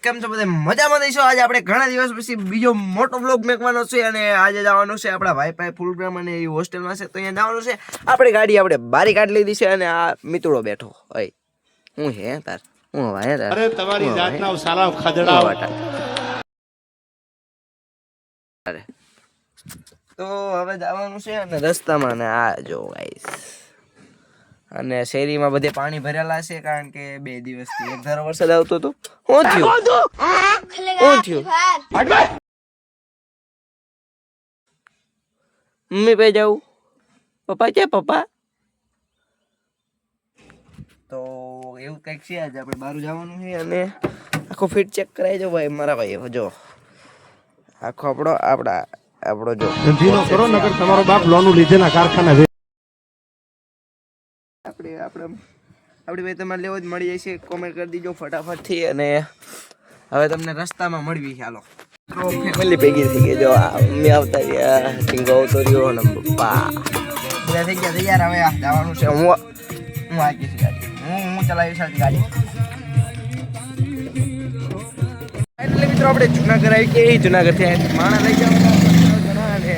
કેમ છો બધા મજામાં દઈશું? આજે આપણે ઘણા દિવસ પછી બીજો મોટો વ્લોગ મેકવાનો છે અને આજે જવાનું છે આપણા વાઈફાઈ ફૂલગ્રામ અને એ હોસ્ટેલમાં છે, તો અહીંયા જવાનું છે. આપણી ગાડી આપણે બારી કાઢી લીધી છે અને આ મિતુડો બેઠો હોય. હું હે તાર હું હે તાર અરે તમારી જાતના સાલા ખદડા અરે તો હવે જવાનું છે અને રસ્તામાં ને આ જો ગાઈસ અને શેરીમાં બધે પાણી ભરેલા છે, કારણ કે 2 દિવસથી એક ધારો વરસાદ આવતો હતો. શું થયું? મમ્મી પાસે જાઉં? પપ્પા ક્યાં પપ્પા? તો એવું કંઈક છે. આજે આપણે બહાર જવાનું છે અને આખો ફિટ ચેક કરાવી દો ભાઈ મારા ભાઈ. જો આખો આપણો જો ધંધીનો કરો નકર તમારો બાપ લોનું લીધેના કારખાના આપણી ભાઈ તમારે લેવો જ મળી જાય છે. કોમેન્ટ કરી દીજો ફટાફટથી અને હવે તમને રસ્તામાં મળવી. ચાલો ફેમિલી ભેગી થઈ ગઈ. જો મમ્મી આવતા રહ્યા, ટીંગો આવતો રહ્યો અને પપ્પા બધા થઈ ગયા તૈયાર. હવે જવાનું છે. હું આવીશ ગાડી, હું ચલાવીશ આજ ગાડી. એટલે મિત્રો આપણે જુનાગઢ આવી કે જુનાગઢથી માણા લઈ જવાના અને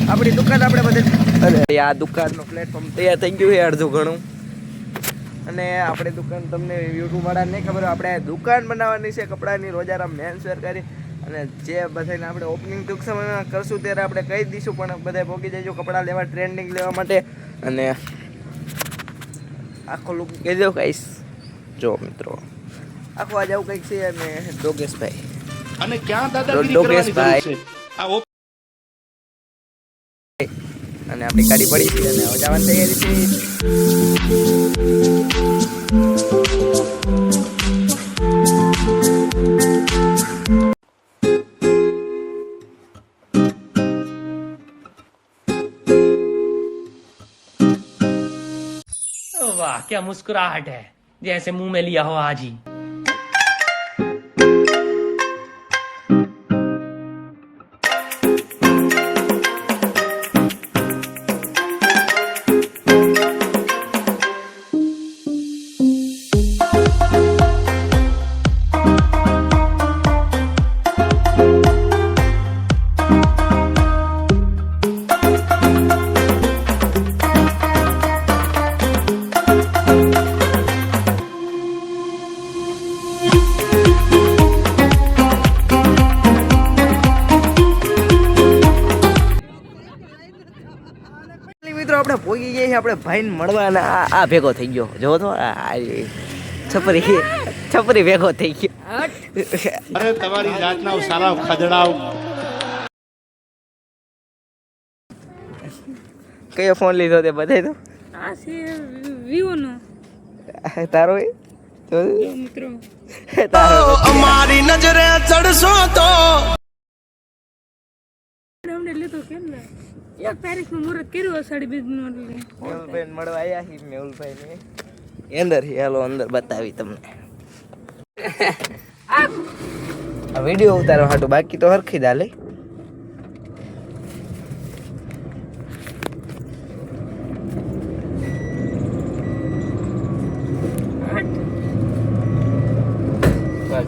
આપણી દુકાન આપણે બધે આ દુકાનનો પ્લેટફોર્મ તૈયાર થઈ ગયું છે અડધું ઘણું. અને આપણે દુકાન તમને યુટ્યુબ વાળા નહીં ખબર, આપણે દુકાન બનાવવાની છે કપડાની રોજારામ મેન્સ વેર કરી. અને જે બધાને આપણે ઓપનિંગ ટૂંક સમયમાં કરશું ત્યારે આપણે કહી દઈશું, પણ બધા પહોંચી જજો કપડાં લેવા, ટ્રેન્ડિંગ લેવા માટે. અને આખો લુક કહી દો ગાઈસ. જો મિત્રો આખો આજે આવું કંઈક છે. અને ડોગેશભાઈ અને ક્યાં દાદાગીરી કરવાની જરૂર છે? અને આપણી ગાડી પડી છે અને જવાની તૈયારી છે. वाह क्या मुस्कुराहट है, जैसे मुंह में लिया हो आज ही. આપણે પોગી ગયા છીએ આપણે ભાઈને મળવા અને આ ભેગો થઈ ગયો. જો તો છપરી ભેગો થઈ ગયો. અરે તમારી જાતના સાલા ખદડા. કયો ફોન લીધો તે બતાવી દો. આ છે વિવો નો. તારો મિત્રો અમારી નજરે ચડશો તો અમને લીધો કેમ ને 1 તારીખનું મુહૂર્ત કર્યું 2:30 નું. મેહુલભાઈ મળવા આવ્યા છીએ. મેહુલભાઈ ને અંદર હેલો અંદર બતાવી તમને આ વિડીયો ઉતારવા હાટું, બાકી તો હરખી દા લઈ.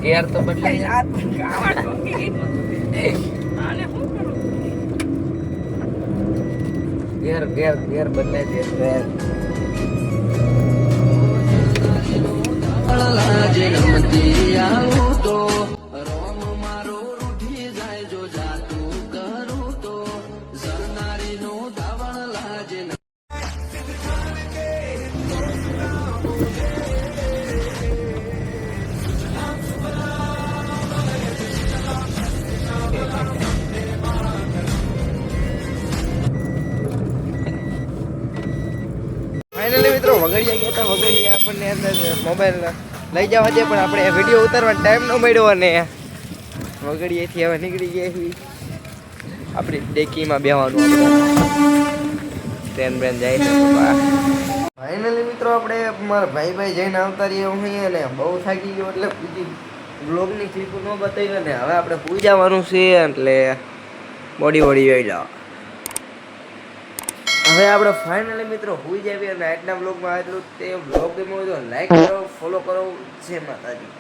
ગેર તો બદલાઈ ઘેર બદલાઈ દે. ફાઇનલી મિત્રો વગડિયા ગયા હતા. વગડિયા આપણને અંદર મોબાઈલ લઈ જવા દે, પણ આપણે વિડીયો ઉતારવાનો ટાઈમ ન મળ્યો અને વગડિયાથી હવે નીકળી ગયા છીએ. આપણી ડેકીમાં બેવાનું ટ્રેન બ્રેન જાય છે. ફાઇનલી મિત્રો આપણે મારા ભાઈ જઈને આવતા રહીએ હું અને બહુ થાકી ગયો એટલે બીજી બ્લોગની ક્લિપ ન બતાવી ને હવે આપણે પૂઈ જવાનું છે એટલે બોડી વળી જાવ. હવે આપણે ફાઇનલી મિત્રો હોઈ જાવી અને આજના બ્લોગમાં આટલું. તે બ્લોગ ગમ્યો હોય તો લાઈક કરો, ફોલો કરો. જય માતાજી.